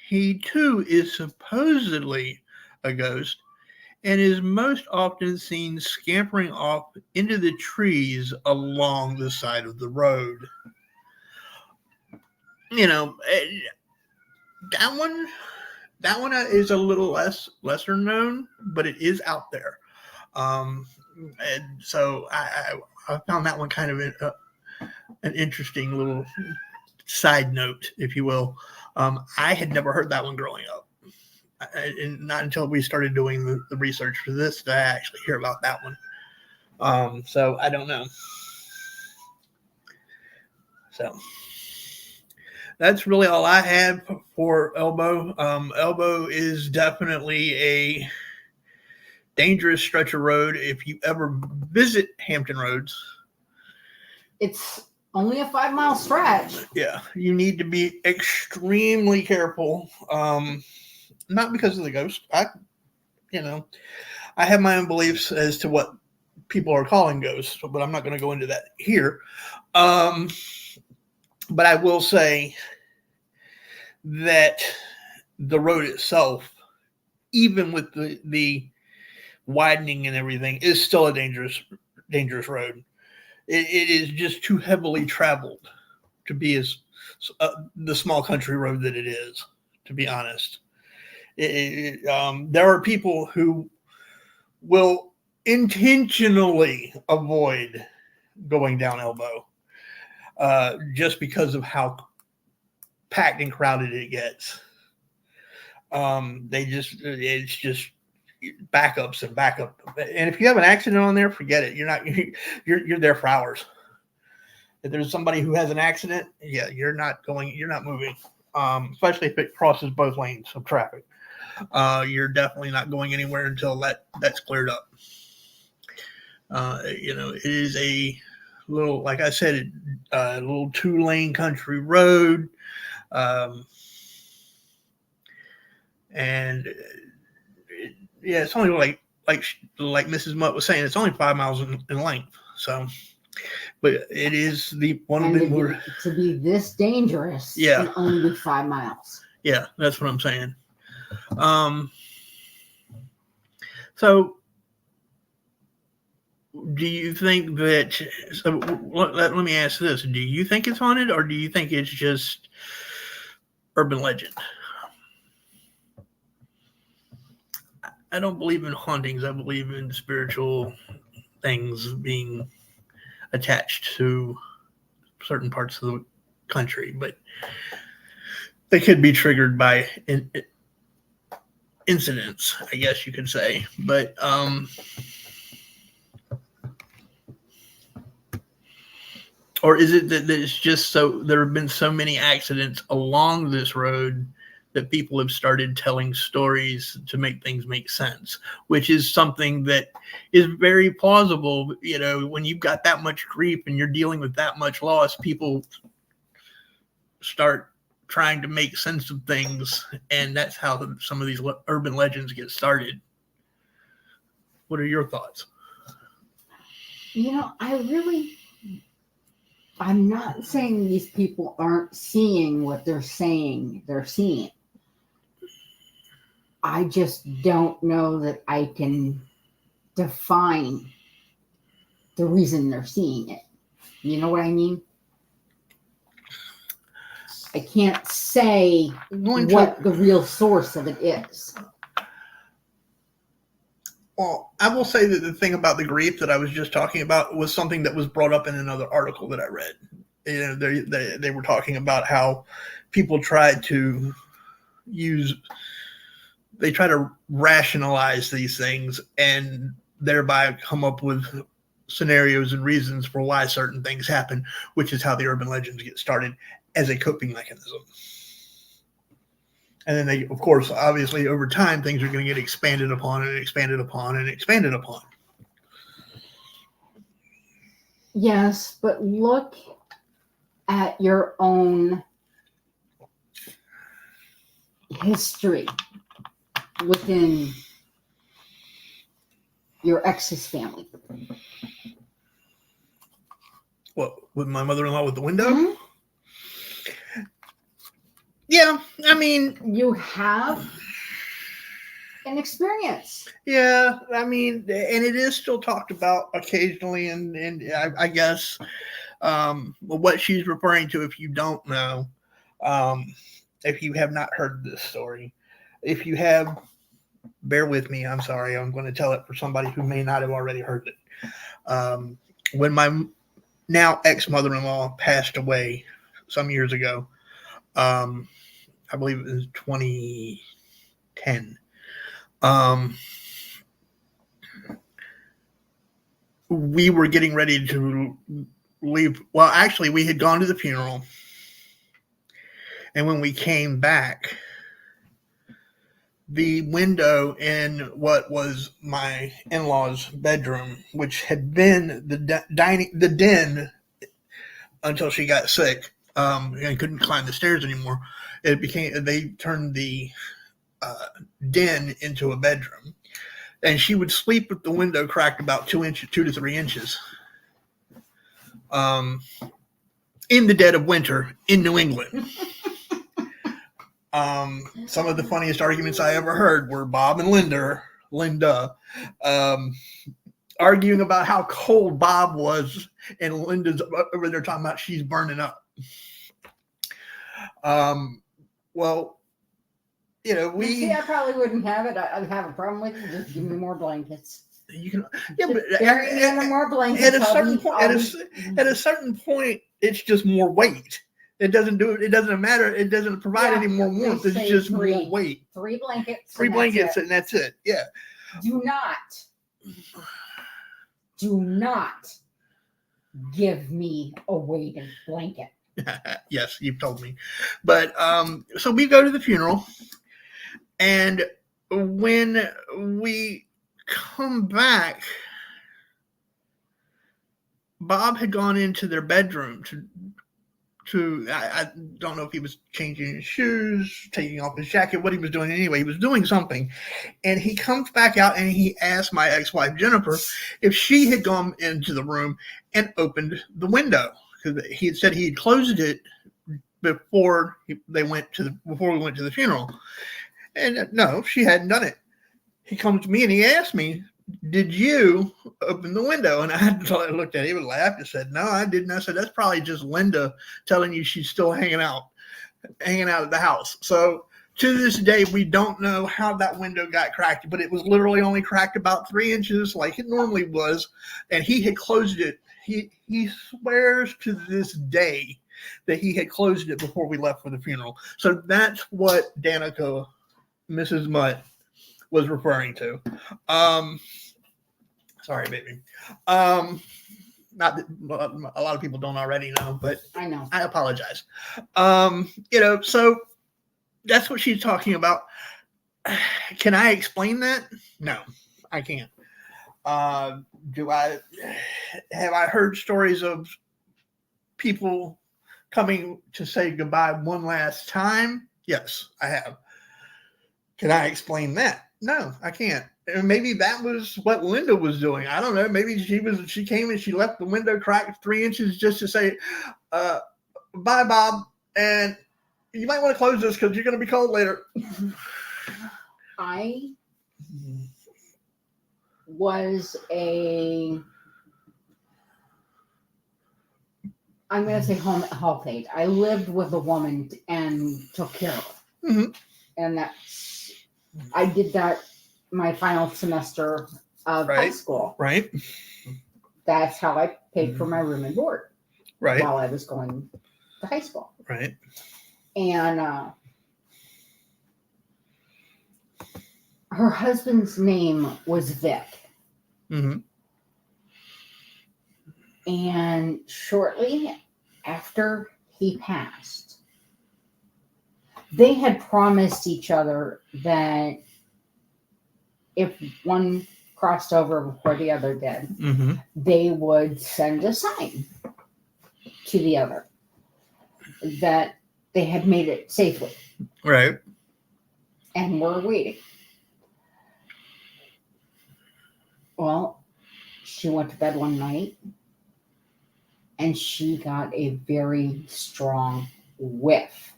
he too is supposedly a ghost and is most often seen scampering off into the trees along the side of the road. That one is a little lesser known, but it is out there. And so I found that one kind of an interesting little side note, if you will. I had never heard that one growing up. And not until we started doing the research for this did I actually hear about that one. So I don't know. So that's really all I had for Elbow. Elbow is definitely a dangerous stretch of road if you ever visit Hampton Roads. It's only a 5-mile stretch. Yeah, you need to be extremely careful. Not because of the ghost. I have my own beliefs as to what people are calling ghosts, but I'm not going to go into that here. But I will say that the road itself, even with the widening and everything, is still a dangerous road. It is just too heavily traveled to be the small country road that it is, to be honest. There are people who will intentionally avoid going down Elbow. just because of how packed and crowded it gets. It's just backups and backup. And if you have an accident on there, forget it. You're there for hours. If there's somebody who has an accident, yeah, you're not moving. Especially if it crosses both lanes of traffic. You're definitely not going anywhere until that's cleared up. It is a little, like I said, a little 2-lane country road. It's only like Mrs. Mutt was saying, it's only 5 miles in length. So, but it is one of the more to be this dangerous. Yeah, can only be 5 miles. Yeah, that's what I'm saying. So, do you think that? So, let me ask this: do you think it's haunted, or do you think it's just urban legend? I don't believe in hauntings. I believe in spiritual things being attached to certain parts of the country, but they could be triggered by incidents, I guess you could say. But or is it that it's just so there have been so many accidents along this road that people have started telling stories to make things make sense, which is something that is very plausible. When you've got that much grief and you're dealing with that much loss, people start trying to make sense of things, and that's how some of these urban legends get started. What are your thoughts? I'm not saying these people aren't seeing what they're saying they're seeing. I just don't know that I can define the reason they're seeing it. You know what I mean? I can't say what the real source of it is. Well, I will say that the thing about the grief that I was just talking about was something that was brought up in another article that I read. They were talking about how people try to rationalize these things and thereby come up with scenarios and reasons for why certain things happen, which is how the urban legends get started as a coping mechanism. And then they, of course, obviously over time, things are going to get expanded upon and expanded upon and expanded upon. Yes, but look at your own history within your ex's family. What, with my mother-in-law with the window? Mm-hmm. Yeah, I mean, you have an experience. Yeah, I mean, and it is still talked about occasionally, and I guess what she's referring to, if you don't know, if you have not heard this story, if you have, bear with me. I'm sorry. I'm going to tell it for somebody who may not have already heard it. When my now ex-mother-in-law passed away some years ago, I believe it was 2010. We were getting ready to leave. Well, actually, we had gone to the funeral. And when we came back, the window in what was my in-laws' bedroom, which had been the den until she got sick and couldn't climb the stairs anymore, they turned the den into a bedroom. And she would sleep with the window cracked about 2 to 3 inches. In the dead of winter in New England. Some of the funniest arguments I ever heard were Bob and Linda, arguing about how cold Bob was, and Linda's over there talking about she's burning up. Well, I probably wouldn't have it. I'd have a problem with it. Just give me more blankets. You can, yeah, but bury me under more blankets. At a certain point, It's just more weight. It doesn't do it. It doesn't matter. It doesn't provide any more they warmth. It's say just three. more weight. 3 blankets. 3 and blankets, that's it. and that's it. Yeah. Do not give me a weighted blanket. Yes, you've told me. But so we go to the funeral, and when we come back, Bob had gone into their bedroom I don't know if he was changing his shoes, taking off his jacket, what he was doing anyway. He was doing something. And he comes back out and he asked my ex-wife, Jennifer, if she had gone into the room and opened the window. Because he had said he had closed it before we went to the funeral. And no, she hadn't done it. He comes to me and he asked me, did you open the window? And I looked at him and laughed and said, no, I didn't. I said, that's probably just Linda telling you she's still hanging out at the house. So to this day, we don't know how that window got cracked, but it was literally only cracked about 3 inches like it normally was. And he had closed it. He swears to this day that he had closed it before we left for the funeral. So that's what Danica, Mrs. Mutt, was referring to. Sorry, baby. Not that a lot of people don't already know, but I know. I apologize. So that's what she's talking about. Can I explain that? No, I can't. Have I heard stories of people coming to say goodbye one last time? Yes, I have. Can I explain that? No, I can't. And maybe that was what Linda was doing. I don't know. Maybe she came and she left the window cracked 3 inches just to say, bye, Bob. And you might want to close this because you're going to be cold later. I was I'm going to say health aide. I lived with a woman and took care of her. Mm-hmm. And I did that my final semester of high school. Right. That's how I paid for my room and board. Right. While I was going to high school. Right. And her husband's name was Vic. Mm-hmm. And shortly after he passed, they had promised each other that if one crossed over before the other did, mm-hmm. they would send a sign to the other that they had made it safely. Right. And we're waiting. Well, she went to bed one night and she got a very strong whiff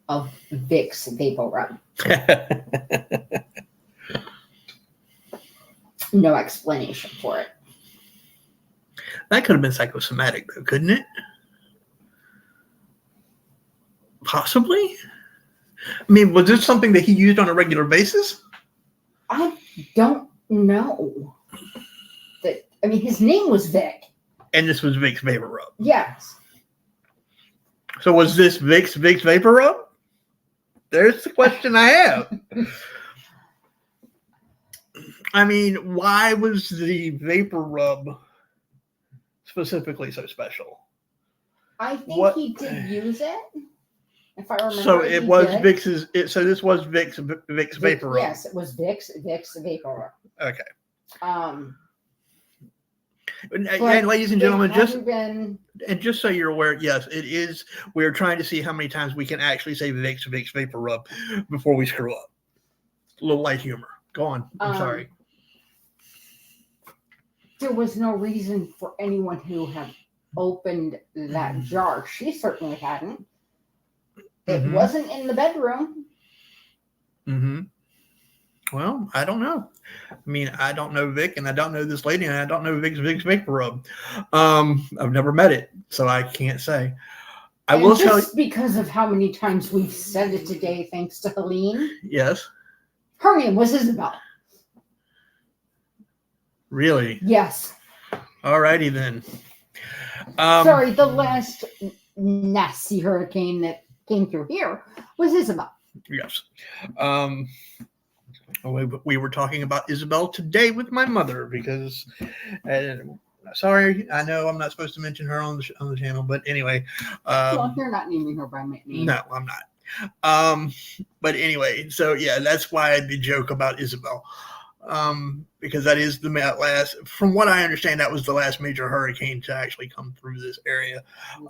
of Vicks Vapor Rub. No explanation for it. That could have been psychosomatic, though, couldn't it? Possibly. I mean, was this something that he used on a regular basis? I don't know. His name was Vic. And this was Vicks Vapor Rub. Yes. So was this Vicks Vapor Rub? There's the question I have. I mean, why was the Vapor Rub specifically so special? I think he did use it. If I remember. So it was Vicks. So this was Vicks Vapor Rub. Yes, it was Vicks Vapor Rub. Okay. And ladies and gentlemen, just so you're aware, yes, it is. We're trying to see how many times we can actually say Vicks Vapor Rub before we screw up. A little light humor. Go on. I'm sorry. There was no reason for anyone who had opened that jar. She certainly hadn't. It wasn't in the bedroom. Mm-hmm. Well, I don't know. I mean, I don't know Vic, and I don't know this lady, and I don't know Vicks Vapor Rub. I've never met it, so I can't say. I will tell you, because of how many times we've said it today, thanks to Helene. Yes. Her name was Isabel. Really? Yes. All righty then. Sorry, the last nasty hurricane that came through here was Isabel. Yes. We were talking about Isabel today with my mother because, sorry, I know I'm not supposed to mention her on the channel, but anyway. Well, you're not naming her by my name. No, I'm not. But anyway, so yeah, that's why the joke about Isabel. Because that is the last, from what I understand, that was the last major hurricane to actually come through this area.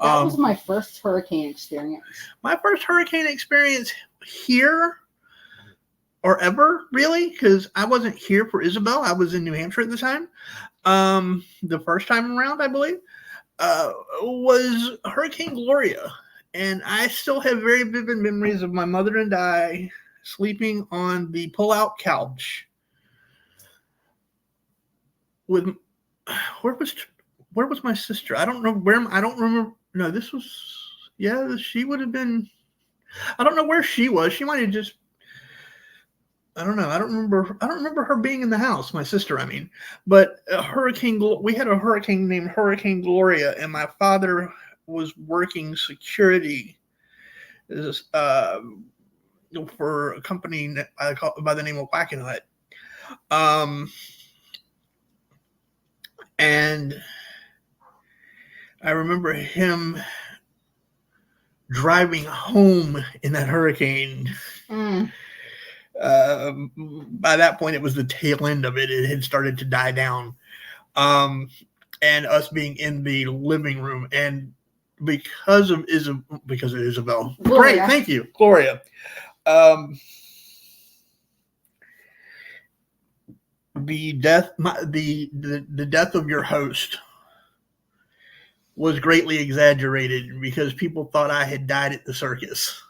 That was my first hurricane experience. My first hurricane experience here or ever, really, because I wasn't here for Isabel. I was in New Hampshire at the time. The first time around, I believe, was Hurricane Gloria. And I still have very vivid memories of my mother and I sleeping on the pull-out couch with, where was my sister? I don't know where. I don't remember. No, this was, yeah, she would have been. I don't know where she was. She might have just. I don't know. I don't remember her being in the house. My sister, I mean. But we had a hurricane named Hurricane Gloria, and my father was working security for a company by the name of Wackenhut. And I remember him driving home in that hurricane. By that point, it was the tail end of it. It had started to die down. And us being in the living room. And because of Isabel. Gloria. Great, thank you, Gloria. The death of your host was greatly exaggerated because people thought I had died at the circus.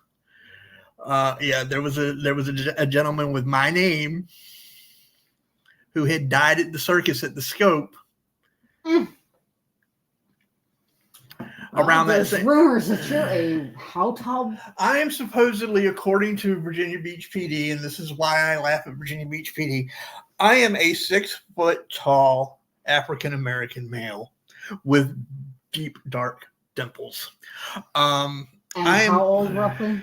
Yeah, there was a gentleman with my name who had died at the circus at the Scope. Around that same rumors that you're a how tall? I am supposedly, according to Virginia Beach PD, and this is why I laugh at Virginia Beach PD, I am a 6 foot tall African American male with deep dark dimples. And how old roughly?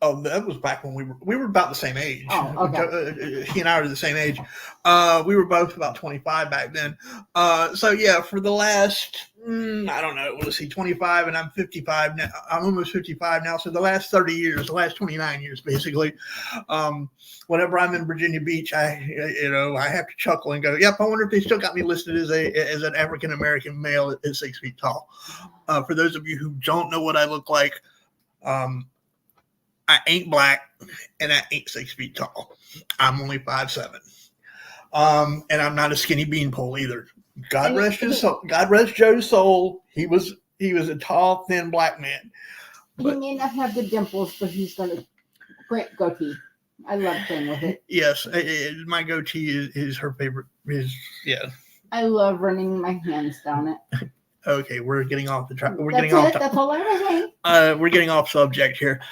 Oh, that was back when we were about the same age. Oh, okay. He and I were the same age. We were both about 25 back then. So yeah, for the last, I don't know, let's see, 25, and I'm 55 now. I'm almost 55 now. So the last 30 years, the last 29 years, basically. Whenever I'm in Virginia Beach, I have to chuckle and go, "Yep, I wonder if they still got me listed as an African American male at 6 feet tall." For those of you who don't know what I look like, I ain't black and I ain't 6 feet tall. I'm only 5'7". And I'm not a skinny beanpole either. God rest Joe's soul. He was a tall, thin black man. He may not have the dimples, but he's got a great goatee. I love playing with it. Yes, my goatee is her favorite. Yeah. I love running my hands down it. Okay, we're getting off the track. That's all I was saying. We're getting off subject here.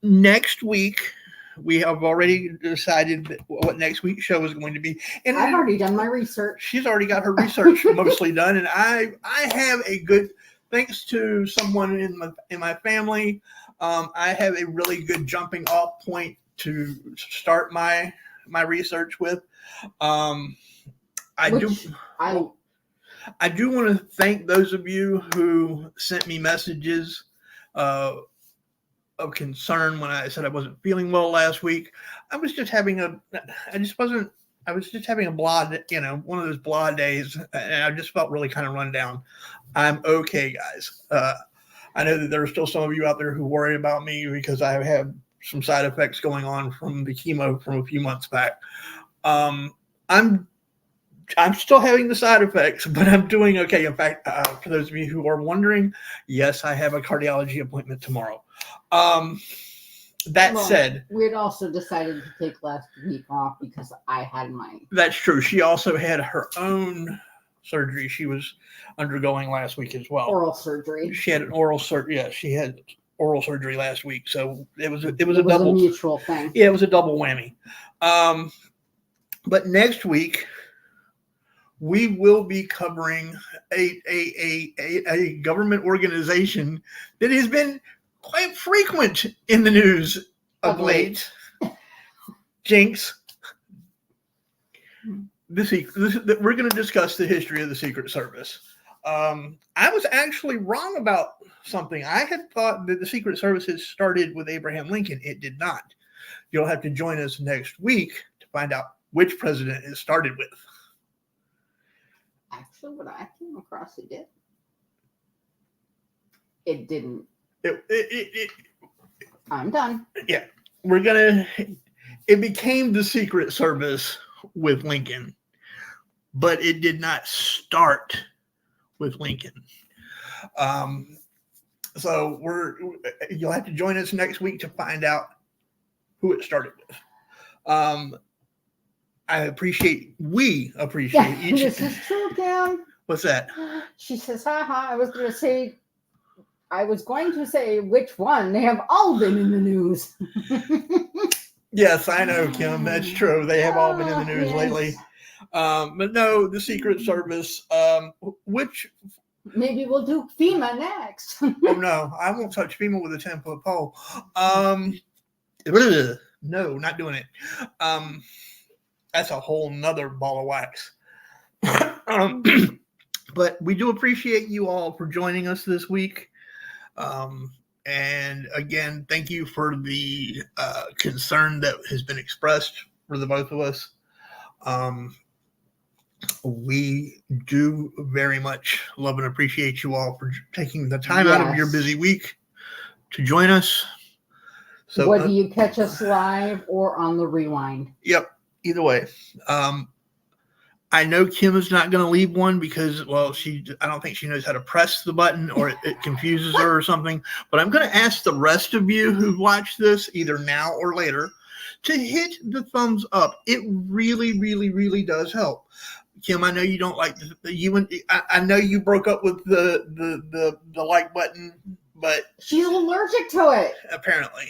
Next week, we have already decided what next week's show is going to be. And I've already done my research. She's already got her research mostly done, and I have a good, thanks to someone in my family, I have a really good jumping off point to start my research with. I do want to thank those of you who sent me messages of concern when I said I wasn't feeling well last week. I was just having a blah, one of those blah days, and I just felt really kind of run down. I'm okay, guys. I know that there are still some of you out there who worry about me because I have had some side effects going on from the chemo from a few months back. I'm still having the side effects, but I'm doing okay. In fact, for those of you who are wondering, yes, I have a cardiology appointment tomorrow. That said, we had also decided to take last week off because I had mine. That's true. She also had her own surgery she was undergoing last week as well. Oral surgery. She had an oral surgery. Yeah, she had oral surgery last week, so it was a mutual thing. Yeah, it was a double whammy. But next week we will be covering a government organization that has been quite frequent in the news of late. Jinx. We're going to discuss the history of the Secret Service. I was actually wrong about something. I had thought that the Secret Service had started with Abraham Lincoln. It did not. You'll have to join us next week to find out which president it started with. Actually, what I came across, it did. It didn't. I'm done. Yeah. It became the Secret Service with Lincoln, but it did not start with Lincoln. So you'll have to join us next week to find out who it started with. We appreciate each. This is true, Kim. What's that? She says, haha, I was going to say which one. They have all been in the news. Yes, I know, Kim. That's true. They have all been in the news lately. But no, the Secret Service, which... Maybe we'll do FEMA next. Oh, no. I won't touch FEMA with a 10-foot pole. No, not doing it. That's a whole nother ball of wax. But we do appreciate you all for joining us this week. And again, thank you for the concern that has been expressed for the both of us. We do very much love and appreciate you all for taking the time out of your busy week to join us. So whether you catch us live or on the rewind. Yep. Either way. I know Kim is not going to leave one because, well, I don't think she knows how to press the button, or it confuses her or something. But I'm going to ask the rest of you who watch this, either now or later, to hit the thumbs up. It really, really, really does help. Kim, I know you don't like I know you broke up with the like button, but she's allergic to it. Apparently.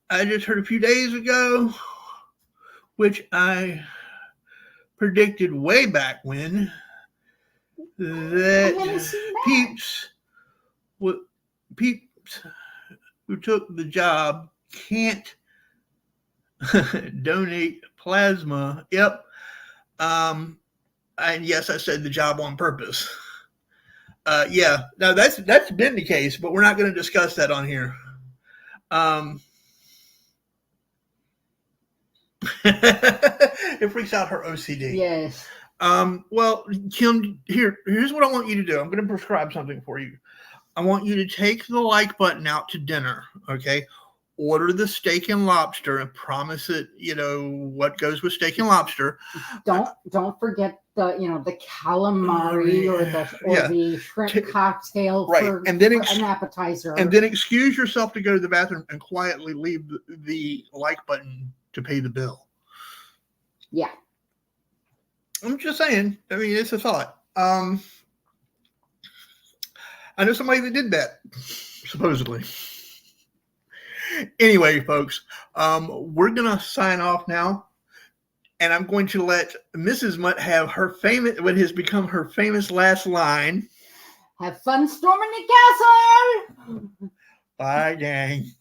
I just heard a few days ago, which I predicted way back when, that peeps who took the job can't donate plasma. Yep. And yes, I said the job on purpose. Yeah, no, that's been the case, but we're not going to discuss that on here. It freaks out her OCD. Yes. Well, Kim, here's what I want you to do. I'm going to prescribe something for you. I want you to take the like button out to dinner. Okay. Order the steak and lobster and promise it, what goes with steak and lobster. Don't forget the calamari or the shrimp cocktail for an appetizer. And then excuse yourself to go to the bathroom and quietly leave the like button to pay the bill. Yeah. I'm just saying. I mean, it's a thought. I know somebody that did that, supposedly. Anyway, folks, we're going to sign off now. And I'm going to let Mrs. Mutt have what has become her famous last line. Have fun storming the castle! Bye, gang.